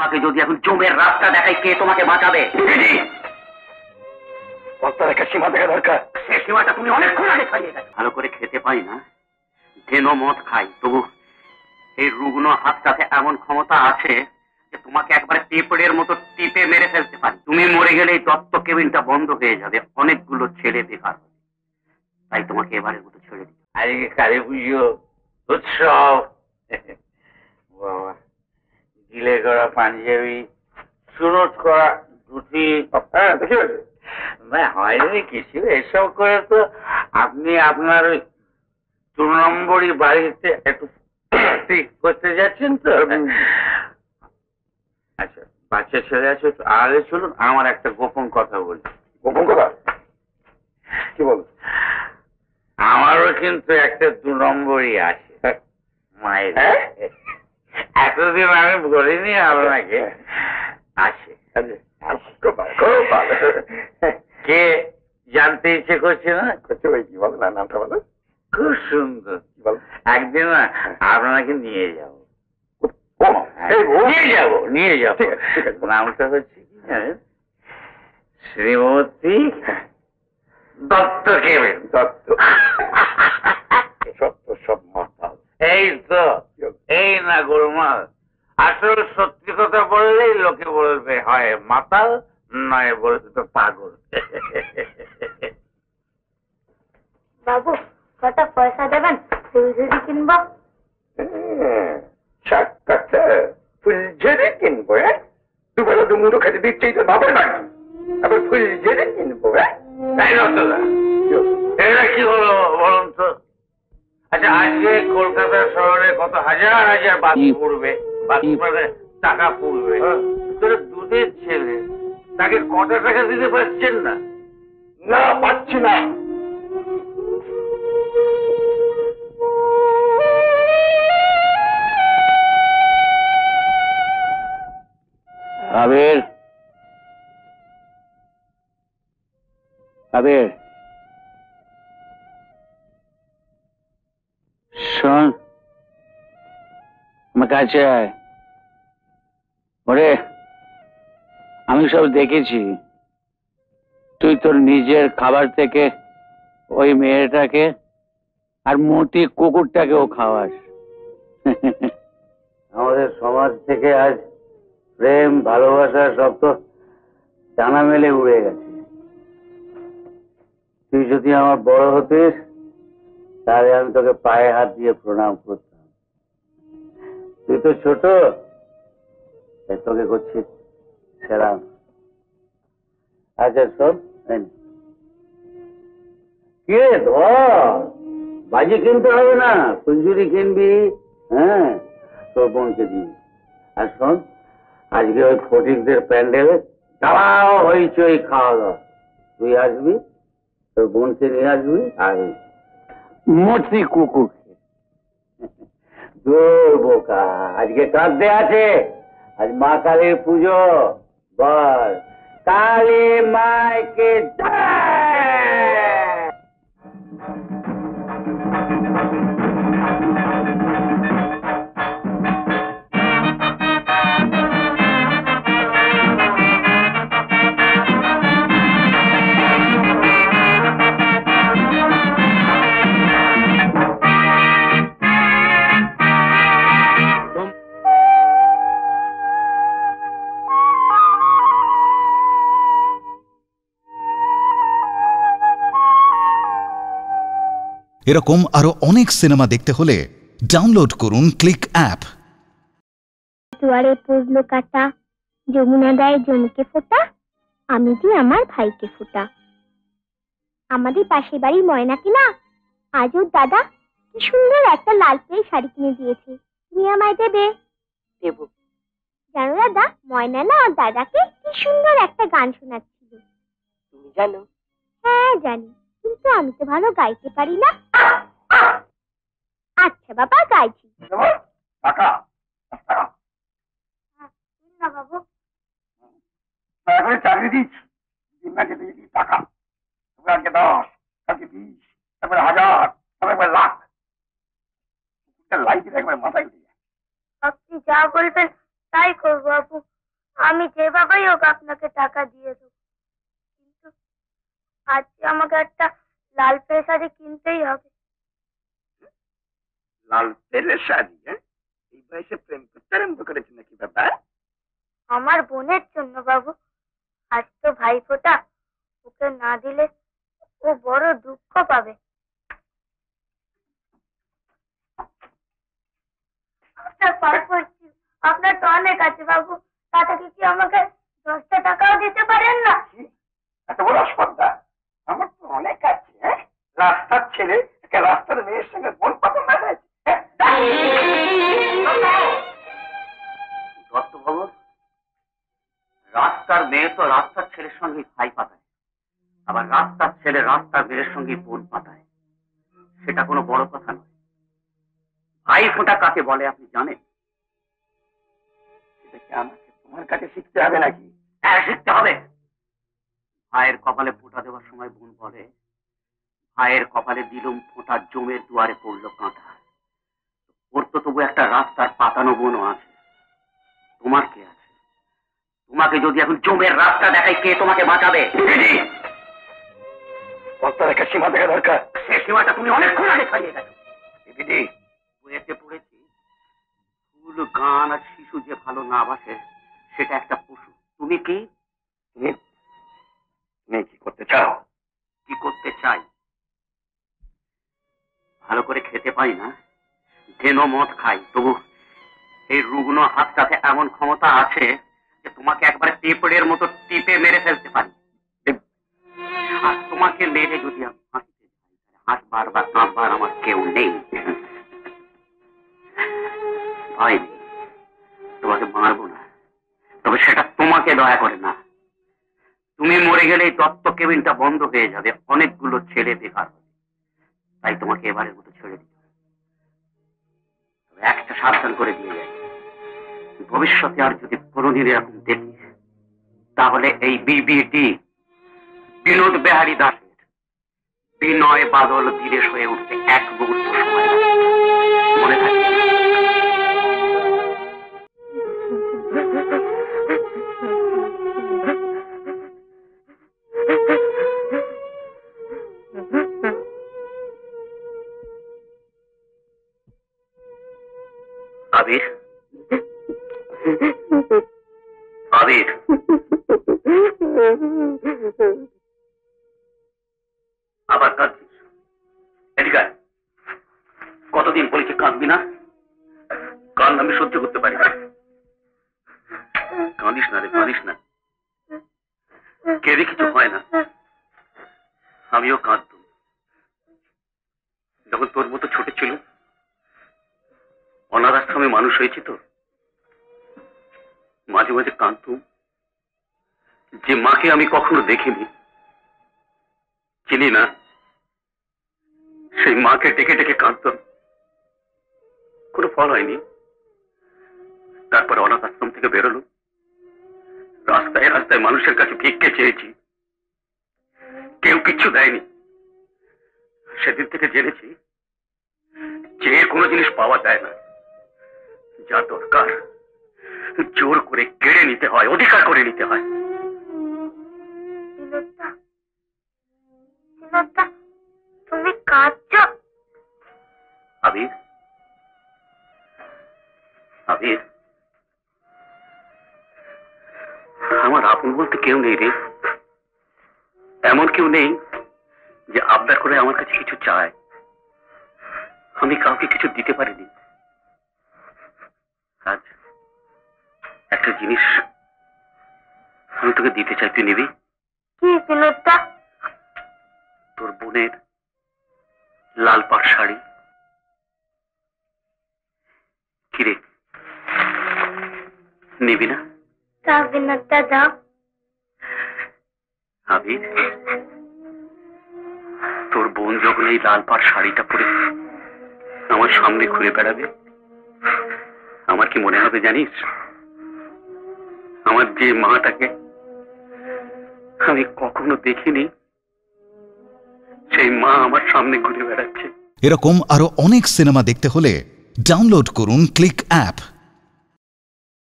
তোমাকে যদি এখন জমের রাস্তা দেখাই, কে তোমাকে বাঁচাবে? কর্তার একটা সীমা দেখা দরকার। সে সীমাটা তুমি অনেকক্ষণ আগে ছাড়িয়ে গেছো। ভালো করে খেতে পাই না, ঘেনো মদ খাই, তবু এই রুগ্ন হাতটাতে এমন ক্ষমতা আছে যে তোমাকে একবার টেপড়ের মতো টিপে মেরে ফেলতে পারি। তুমি মরে গেলে এই দত্ত কেবিনটা বন্ধ হয়ে যাবে, অনেকগুলো ছেলে বেকার হবে। তাই তোমাকে এবারের মতো ছেড়ে দিই। আজকে কালী পুজো উৎসব, বাবা গিলে করা পাঞ্জাবি, চুরট করা ধুতি, দেখে না হয়নি কিছু। এসব করে তো আপনি আপনার ওই 2 নম্বরই বাড়িতে একটু করতে যাচ্ছেন তো। আচ্ছা, বাচ্চা ছেলে আছে, আগে চলুন, আমার একটা গোপন কথা বলি। গোপন কথা কি বল? আমারও কিন্তু একটা 2 নম্বরই আছে মায়ের। এতদিন আমি বলিনি আপনাকে, আছে। কে জানতে ইচ্ছে করছে না? করছে ভাই, কি বলো না, নামটা বলো। খুব সুন্দর। একদিন না আপনাকে নিয়ে যাবো, নিয়ে যাবো। নামটা হচ্ছে কি জানেন? শ্রীমতী দত্ত কেবেন। দত্ত সত্য সব মাতাল। এই তো, এই না গোলমাল। আসল সত্যি কথা বললেই লোকে বলবে হয় মাতাল, নয় বলবে তো পাগল। বাবু, কটা পয়সা দেবেন? ফুলঝুরি কিনবো। ফুলঝুরি কিনবো? দুবেলা দুমুটো খেতে দিচ্ছেই তো বাবার বাড়ি, আবার ফুলঝুরি কিনবো? তাই না দাদা? এটা কি হলো বলুন তো? আচ্ছা, আজকে কলকাতা শহরে কত হাজার হাজার বাস পড়বে, বাস মানে টাকা পড়বে, দুধের ছেলে তাকে কটা টাকা দিতে পারছেন না? না, পাচ্ছি না। আবির, আবির শোন, আমার কাছে আয়। ওরে, আমি সব দেখেছি। তুই তোর নিজের খাবার থেকে ওই মেয়েটাকে আর মতি কুকুরটাকেও খাওয়াস। আমাদের সমাজ থেকে আজ প্রেম ভালোবাসা সব তো ডানা মেলে উড়ে গেছে। তুই যদি আমার বড় হতিস, তাহলে আমি তোকে পায়ে হাত দিয়ে প্রণাম করতাম। তুই তো ছোট, তাই তোকে করছি সেরাম। আচ্ছা শোন, কে ধর বাজি কিনতে হবে না, ফুলঝুরি কিনবি, হ্যাঁ তোর বোনকে দিবি। আর শোন, আজকে ওই ফটিকদের প্যান্ডেলে দাঁড়াও হইচই খাওয়া দাওয়া। তুই আসবি, তোর বোনকে নিয়ে আসবি, আর মতি কুকুরকে। দূর বোকা, আজকে কাঁদতে আছে, আজ মা কালীর পুজো। বল কালী মাইকে জয়। এরকম আরো অনেক সিনেমা দেখতে হলে ডাউনলোড করুন ক্লিক অ্যাপ। দুয়ারে পড়লো কাটা, যমুনা দেয় জমিকে ফোঁটা, আমি দিই আমার ভাইকে ফোঁটা। আমাদের পাশের বাড়ির ময়নাকে না, আজ ওর দাদা কি সুন্দর একটা লাল পেয়ে শাড়ি কিনে দিয়েছে। তুমি আমায় দেবে? দেব। জানো দাদা, ময়না না ওর দাদাকে কি সুন্দর একটা গান শোনাচ্ছিল। তুমি জানো? হ্যাঁ জানি, কিন্তু আমি তো ভালো গাইতে পারি না। আচ্ছা বাবা, গাইছি। টাকা না বাবু, এখন চাকরি দিচ্ছি, দিনটাকে দিয়ে দিই টাকা। তবে আজকে 10, কালকে 20, তারপরে 1000, তারপরে লাখ। লাইফে একবার মাথায় উঠে যায়। আপনি যা বলবেন তাই করবো বাবু। আমি যেভাবেই হোক আপনাকে টাকা দিয়ে দেবো, কিন্তু আজকে আমাকে একটা লাল পেশারি কিনতেই হবে। লাল তেলের শাড়ি? এই বয়সে প্রেম করতে আরম্ভ করেছে নাকি বাবা? আমার বোনের জন্য বাবু। আজ তো ভাইফোঁটা, ওকে না দিলে ও বড় দুঃখ পাবে। আপনার পায়ে পড়ছি, আপনার তো অনেক আছে বাবু, তা থেকে কি আমাকে 10টা টাকাও দিতে পারেন না? এত বড় আসপর্দা? আমার তো অনেক আছে। রাস্তার ছেলে রাস্তার মেয়ের সঙ্গে বোন পছন্দ হয়েছে। দত্তবাবু, রাস্তার মেয়ে তো রাস্তার ছেলের সঙ্গে ভাই পাতায়, আবার রাস্তার ছেলে রাস্তার মেয়ের সঙ্গে বোন পাতায়। সেটা কোনো বড় কথা নয়। ভাই ফোঁটা কাকে বলে আপনি জানেন? সেটাকে আমাকে তোমার কাছে শিখতে হবে নাকি? হ্যাঁ, শিখতে হবে। ভাইয়ের কপালে ফোঁটা দেওয়ার সময় বোন বলে, ভাইয়ের কপালে দিলুম ফোঁটা, জমের দুয়ারে পড়লো কাঁটা। ওর তো তবু একটা রাস্তার পাতানো বোনও আছে। তোমার কে আছে? তোমাকে যদি এখন জমের রাস্তা দেখাই, কে তোমাকে বাঁচাবে? কর্তার একটা সীমা দেখা দরকার। সে সীমাটা তুমি অনেকক্ষণ আগে ছাড়িয়ে গেছো। দিদি, বইয়েতে পড়েছি, ফুল, গান আর শিশু যে ভালো না বাসে সেটা একটা পশু। তুমি কি? তুমি কি করতে চাও? কি করতে চাই? ভালো করে খেতে পাই না, ধেনো মদ খাই, তবু এই রুগ্ন হাতটাতে এমন ক্ষমতা আছে যে তোমাকে একবারে পেপড়ের মতো টিপে মেরে ফেলতে পারি। আর তোমাকে মেরে যদি আমি হাসতে যাই, হাসবার বা কাঁদবার আমার কেউ নেই। ভয় নেই, তোমাকে মারবো না, তবে সেটা তোমাকে দয়া করে না। তুমি মরে গেলে এই দত্ত কেবিনটা বন্ধ হয়ে যাবে, অনেকগুলো ছেলে বেকার হবে। তাই তোমাকে এবারের মতো ছেড়ে দিতে হবে। তবে একটা সাবধান করে দিয়ে যাই, ভবিষ্যতে আর যদি কোনোদিন এরকম দেখি, তাহলে এই বিবিটি বিনোদ বিহারী দাসের বিনয় বাদল বিদেশ হয়ে উঠতে এক মুহূর্ত সময় লাগবে। মনে থাকে? আবির, আবির, আবার কাঁদছিস? এদিকে আয়। কতদিন বলেছি কাঁদবি না? কান্না আমি সহ্য করতে পারি না। কাঁদিস না রে, কাঁদিস না। কেঁদে কিছু হয় না। আমিও কাঁদতাম যখন তোর মতো ছোট ছিল। অনাথ আশ্রমে মানুষ হয়েছি তো, মাঝে মাঝে কাঁদতুম। যে মাকে আমি কখনো দেখিনি, চিনি না, সেই মাকে ডেকে ডেকে কাঁদতাম। কোনো ফল হয়নি। তারপরে অনাথ আশ্রম থেকে বেরোলো, রাস্তায় রাস্তায় মানুষের কাছে ভিক্ষে চেয়েছি, কেউ কিচ্ছু দেয়নি। সেদিন থেকে জেনেছি যে কোনো জিনিস পাওয়া যায় না, যা দরকার জোর করে কেড়ে নিতে হয়, অধিকার করে নিতে হয়। তুমি কাঁদছ? আবির, আবির, আমার আপন বলতে কেউ নেই রে। এমন কেউ নেই যে আবদার করে আমার কাছে কিছু চায়। আমি কাউকে কিছু দিতে পারিনি। আজ একটা জিনিস আমি তোকে দিতে চাই, তুই নিবি? কি বিনোদটা? তোর বোনের লাল পাড় শাড়ি। কিরে, নিবি না? তা বিনোদটা দাও। আবির, তোর বোন যখন এই লাল পাড় শাড়িটা পরে আমার সামনে ঘুরে বেড়াবে, আমার কি মনে হবে জানিস? আমার যে মাটাকে আমি কখনো দেখিনি, সেই মা আমার সামনে ঘুরে বেড়াচ্ছে। এরকম আরো অনেক সিনেমা দেখতে হলে ডাউনলোড করুন ক্লিক অ্যাপ।